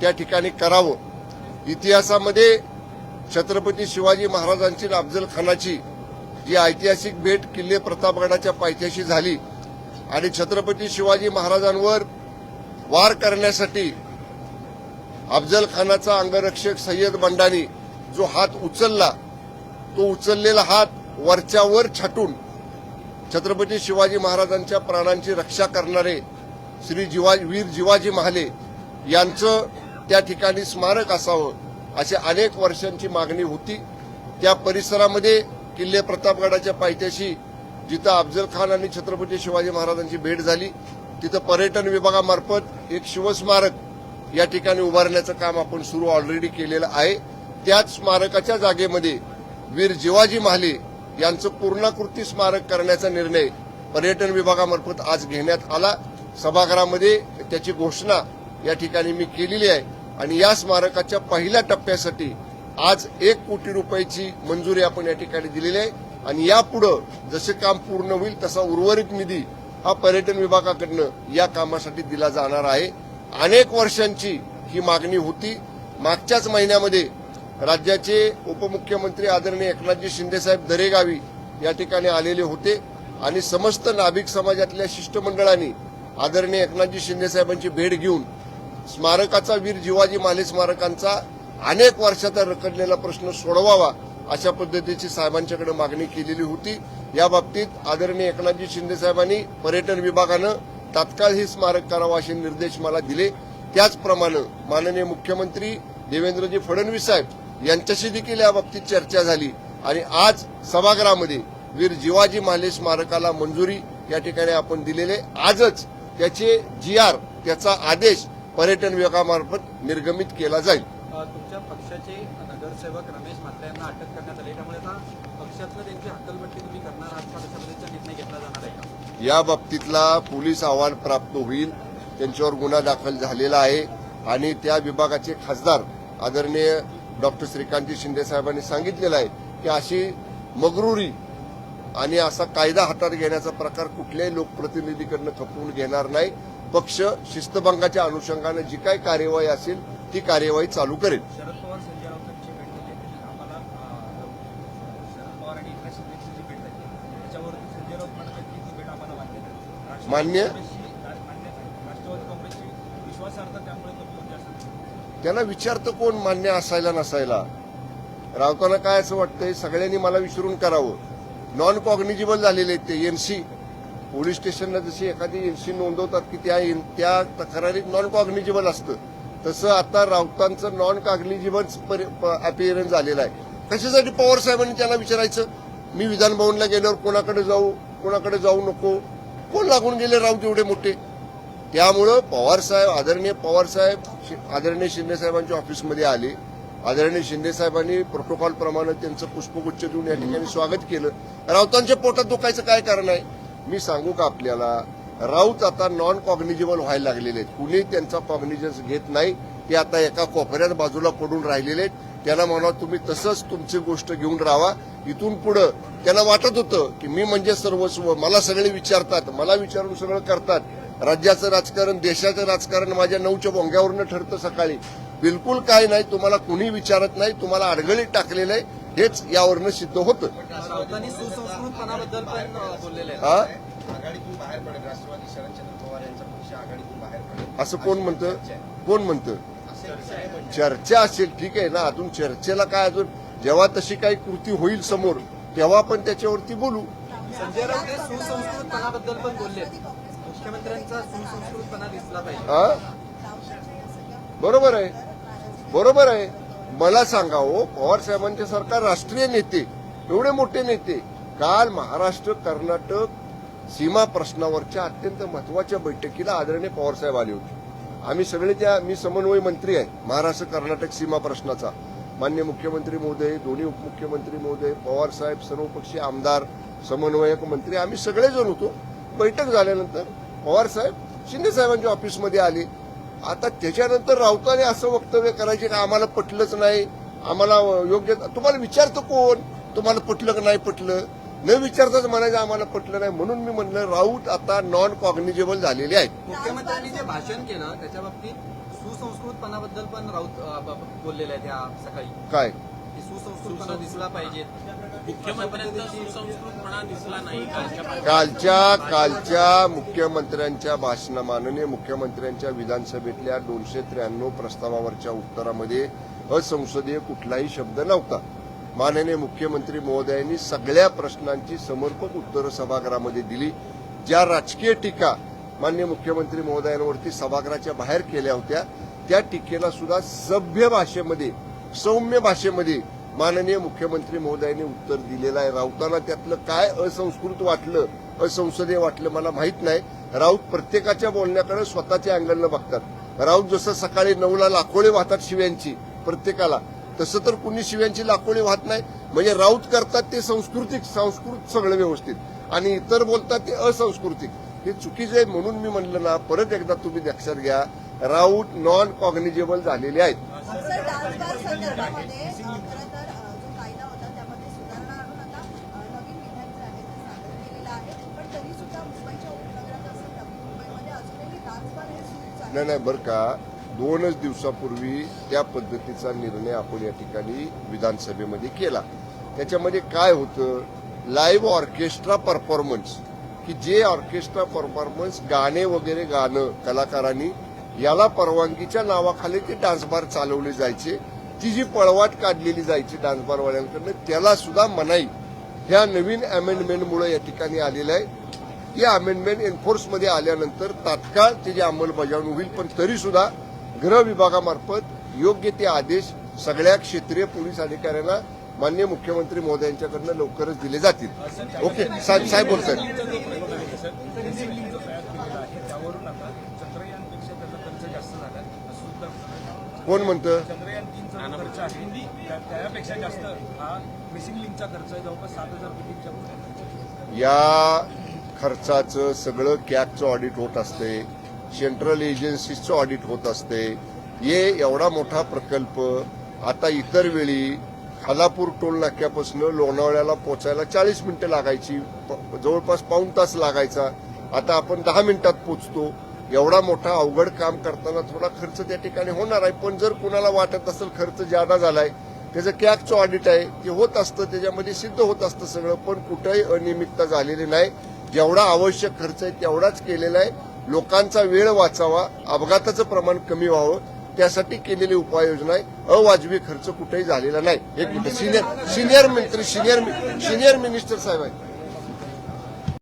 त्या ठिकाणी करावं. इतिहासामध्ये छत्रपती शिवाजी महाराजांची अफजल खानाची जी ऐतिहासिक भेट किल्ले प्रतापगडाच्या पायथ्याशी झाली आणि छत्रपती शिवाजी महाराजांवर वार करण्यासाठी अफजल खानाचा अंगरक्षक सय्यद बंडानी जो हात उचलला, तो उचललेला हात वरच्यावर छाटून छत्रपती शिवाजी महाराजांच्या प्राणांची रक्षा करणारे श्री वीर जिवाजी महाले यांचं त्या ठिकाणी स्मारक असावं अशी अनेक वर्षांची मागणी होती. त्या परिसरामध्ये किल्ले प्रतापगडाच्या पायथ्याशी जिथं अफजल खान आणि छत्रपती शिवाजी महाराजांची भेट झाली, तिथं पर्यटन विभागामार्फत एक शिवस्मारक या ठिकाणी उभारण्याचं काम आपण सुरू ऑलरेडी केलेलं आहे. त्याच स्मारकाच्या जागेमध्ये वीर जिवाजी महाले यांचं पूर्णाकृती स्मारक करण्याचा निर्णय पर्यटन विभागामार्फत आज घेण्यात आला. सभागृहामध्ये त्याची घोषणा या ठिकाणी मी केलेली आहे आणि या स्मारकाच्या पहिल्या टप्प्यासाठी आज 1 कोटी रुपयाची मंजुरी आपण या ठिकाणी दिलेली आहे आणि यापुढे जसे काम पूर्ण होईल तसा उर्वरित निधी हा पर्यटन विभागाकडनं या कामासाठी दिला जाणार आहे. अनेक वर्षांची ही मागणी होती. मागच्याच महिन्यामध्ये राज्याचे उपमुख्यमंत्री आदरणीय एकनाथजी शिंदेसाहेब दरेगावी या ठिकाणी आलेले होते आणि समस्त नाभिक समाजातल्या शिष्टमंडळांनी आदरणीय एकनाथजी शिंदेसाहेबांची भेट घेऊन स्मारकाचा वीर जिवाजी महाले स्मारकांचा अनेक वर्षाचा रखडलेला प्रश्न सोडवावा अशा पद्धतीची साहेबांच्याकडे मागणी केलेली होती. या बाबतीत आदरणीय एकनाथजी शिंदेसाहेबांनी पर्यटन विभागानं तात्काळ हे स्मारक करावं असे निर्देश मला दिले. त्याचप्रमाणे माननीय मुख्यमंत्री देवेंद्रजी फडणवीस साहेब यांच्याशी देखील या बाबतीत चर्चा झाली आणि आज सभागृहामध्ये वीर जिवाजी महाले स्मारकाला मंजुरी या ठिकाणी आपण दिलेले. आजच त्याचे GR त्याचा आदेश पर्यटन विभागामार्फत निर्गमित केला जाईल. तुमच्या पक्षाचे नगरसेवक रमेश म्हात्रे यांना अटक करण्यात आली, त्यामुळे आता पक्षातलं त्यांची हक्कलपट्टी तुम्ही करणार आहात का, अशा पद्धतीचा निर्णय घेतला जाणार आहे का? या बाबतीतला पोलीस अहवाल प्राप्त होईल. त्यांच्यावर गुन्हा दाखल झालेला आहे आणि त्या विभागाचे खासदार आदरणीय डॉक्टर श्रीकांतजी शिंदे साहेबांनी सांगितलेलं आहे की अशी मगरुरी आणि असा कायदा हातात घेण्याचा प्रकार कुठल्याही लोकप्रतिनिधीकडनं खपवून घेणार नाही. पक्ष शिस्तभंगाच्या अनुषंगाने जी काही कार्यवाही असेल ती कार्यवाही चालू करेल. शरद पवार संजय राऊतांची भेट झाली, आम्हाला शरद पवार आणि एकनाथ शिंदेची जी भेट झाली त्याच्यावरती संजय राऊत म्हणतात की ती भेट आम्हाला मान्य राष्ट्रवादी काँग्रेसची विश्वासार्हता त्यामुळे कमी होते असं त्यांना विचारतं कोण मान्य असायला नसायला. राऊतांना काय असं वाटतंय सगळ्यांनी मला विचारून करावं. नॉन कॉग्निजिबल झालेले आहेत ते एनसी. पोलीस स्टेशनला जशी एखादी एनसी नोंदवतात की त्या तक्रारीत नॉन कॉग्निजिबल असतं, तसं आता राऊतांचं नॉन कॉग्निजिबल अपिअरन्स झालेलं आहे. कशासाठी पवार साहेबांनी त्यांना विचारायचं मी विधानभवनला गेल्यावर कोणाकडे जाऊ नको, कोण लागून गेले राऊत एवढे मोठे. त्यामुळं पवारसाहेब आदरणीय शिंदेसाहेबांच्या ऑफिसमध्ये आले. आदरणीय शिंदेसाहेबांनी प्रोटोकॉल प्रमाणे त्यांचं पुष्पगुच्छ देऊन या ठिकाणी स्वागत केलं. राऊतांच्या पोटात दुखायचं काय कारण आहे? मी सांगू का आपल्याला, राऊत आता नॉन कॉग्निजिबल व्हायला लागलेले आहेत. कुणी त्यांचा कॉग्निजन्स घेत नाही. ते आता एका कोपऱ्यात बाजूला पडून राहिलेले आहेत. त्यांना म्हणा तुम्ही तसंच तुमची गोष्ट घेऊन राहा. इथून पुढे त्यांना वाटत होतं की मी म्हणजे सर्वस्व, मला सगळे विचारतात, मला विचारून सगळं करतात. राज्याचं राजकारण देशाचं राजकारण माझ्या 9च्या भोंग्यावरनं ठरतं सकाळी. बिलकुल काय नाही, तुम्हाला कुणी विचारत नाही, तुम्हाला अडगळीत टाकलेलं आहे हेच यावरनं सिद्ध होतं. राऊतांनी सुसंस्कृतपणाबद्दल पण बोललेले आहे. आघाडीतून बाहेर पडेल राष्ट्रवादी शरदचंद्र पवार यांचा पक्ष आघाडीतून बाहेर पडेल असं कोण म्हणतं? चर्चा असेल ठीक आहे ना, अजून चर्चेला काय, अजून जेव्हा तशी काही कृती होईल समोर तेव्हा आपण त्याच्यावरती बोलू. संजय राऊत हे सुसंस्कृतपणाबद्दल पण बोलले, मुख्यमंत्र्यांचा सुसंस्कृतपणा दिसला पाहिजे. बरोबर आहे. मला सांगा हो, पवार साहेबांचे सरकार राष्ट्रीय नेते, एवढे मोठे नेते, काल महाराष्ट्र कर्नाटक सीमा प्रश्नावरच्या अत्यंत महत्वाच्या बैठकीला आदरणीय पवारसाहेब आले होते. आम्ही सगळे मी समन्वय मंत्री आहे महाराष्ट्र कर्नाटक सीमा प्रश्नाचा. माननीय मुख्यमंत्री महोदय, दोन्ही उपमुख्यमंत्री महोदय, पवारसाहेब, सर्वपक्षीय आमदार, समन्वयक मंत्री, आम्ही सगळेजण होतो. बैठक झाल्यानंतर पवारसाहेब शिंदेसाहेबांच्या ऑफिसमध्ये आले. आता त्याच्यानंतर राऊतांनी असं वक्तव्य करायचे का आम्हाला पटलंच नाही, आम्हाला योग्य, तुम्हाला विचारतं कोण तुम्हाला पटलं का नाही पटलं? न विचारताच म्हणायचं आम्हाला पटलं नाही. म्हणून मी म्हणलं राऊत आता नॉन कॉग्निजेबल झालेले आहेत. मुख्यमंत्र्यांनी जे भाषण केलं त्याच्या बाबतीत सुसंस्कृतपणाबद्दल पण राऊत बोललेले आहेत या सकाळी काय की सुसंस्कृतपणा दिसला पाहिजे. मुख्यमंत्र्यांचा सुसंस्कृतपणा दिसला नाही कालच्या मुख्यमंत्र्यांच्या माननीय मुख्यमंत्र्यांच्या विधानसभेतल्या 293 प्रस्तावावरच्या उत्तरामध्ये असंसदीय कुठलाही शब्द नव्हता. माननीय मुख्यमंत्री महोदयांनी सगळ्या प्रश्नांची समर्पक उत्तरं सभागृहामध्ये दिली. ज्या राजकीय टीका माननीय मुख्यमंत्री महोदयांवरती सभागृहाच्या बाहेर केल्या होत्या त्या टीकेला सुद्धा सभ्य भाषेमध्ये सौम्य भाषेमध्ये माननीय मुख्यमंत्री महोदयांनी उत्तर दिलेलं आहे. राऊतांना त्यातलं काय असंस्कृत वाटलं असंसदीय वाटलं मला माहित नाही. राऊत प्रत्येकाच्या बोलण्याकडे स्वतःच्या अँगलनं बघतात. राऊत जसं सकाळी 9ला लाखोळी वाहतात शिव्यांची प्रत्येकाला, तसं तर कुणी शिव्यांची लाखोळी वाहत नाही. म्हणजे राऊत करतात ते संस्कृत सगळं व्यवस्थित आणि इतर बोलतात ते असंस्कृतिक. हे चुकीचं आहे. म्हणून मी म्हणलं ना, परत एकदा तुम्ही लक्षात घ्या, राऊत नॉन कॉग्निजेबल झालेले आहेत. सर, डान्सबार संदर्भामध्ये खरं तर जो कायदा होता त्यामध्ये सुधारणा आणून आता नवीन विधान जे आहे ते सादर केलेलं आहे. पण तरी सुद्धा मुंबईच्या उपनगरात असेल नवी मुंबईमध्ये अजूनही डान्सबार हे सुरूच आहे. नाही बरं का, 2च दिवसापूर्वी त्या पद्धतीचा निर्णय आपण या ठिकाणी विधानसभेमध्ये केला. त्याच्यामध्ये काय होतं, लाईव्ह ऑर्केस्ट्रा परफॉर्मन्स, की जे ऑर्केस्ट्रा परफॉर्मन्स गाणे वगैरे गाणं कलाकारांनी याला परवानगीच्या नावाखाली ते डान्स बार चालवले जायचे. ती जी पळवाट काढलेली जायची डान्सबारवाल्यांकडनं त्याला सुद्धा मनाई ह्या नवीन अमेंडमेंटमुळे या ठिकाणी आलेलं आहे. या अमेंडमेंट एन्फोर्समध्ये आल्यानंतर तात्काळ त्याची अंमलबजावणी होईल. पण तरी सुद्धा गृह विभागामार्फत योग्य ते आदेश सगळ्या क्षेत्रीय पोलीस अधिकाऱ्यांना माननीय मुख्यमंत्री महोदयांच्याकडनं लवकरच दिले जातील. ओके साहेब बोलतात. कोण म्हणतं? त्यापेक्षा जास्त हा मिसिंग लिंकचा खर्च जवळपास 7,000 कोटींच्या. या खर्चाचं सगळं कॅगचं ऑडिट होत असते, सेंट्रल एजन्सीजचं ऑडिट होत असते. हे एवढा मोठा प्रकल्प आता इतर वेळी खालापूर टोल नाक्यापासून लोणावळ्याला पोचायला 40 मिनिटं लागायची, जवळपास पाऊण तास लागायचा. आता आपण 10 मिनिटात पोचतो. एवढा मोठा अवघड काम करताना थोडा खर्च त्या ठिकाणी होणार आहे. पण जर कुणाला वाटत असेल खर्च ज्यादा झालाय, त्याचं कॅगचं ऑडिट आहे ते होत असतं, त्याच्यामध्ये सिद्ध होत असतं सगळं. पण कुठेही अनियमितता झालेली नाही. जेवढा आवश्यक खर्च आहे तेवढाच केलेला आहे. लोकांचा वेळ वाचावा, अपघाताचं प्रमाण कमी व्हावं त्यासाठी केलेली उपाययोजना आहे. अवाजवी खर्च कुठेही झालेला नाही. एक मिनिट, सिनियर मिनिस्टर साहेब आहे.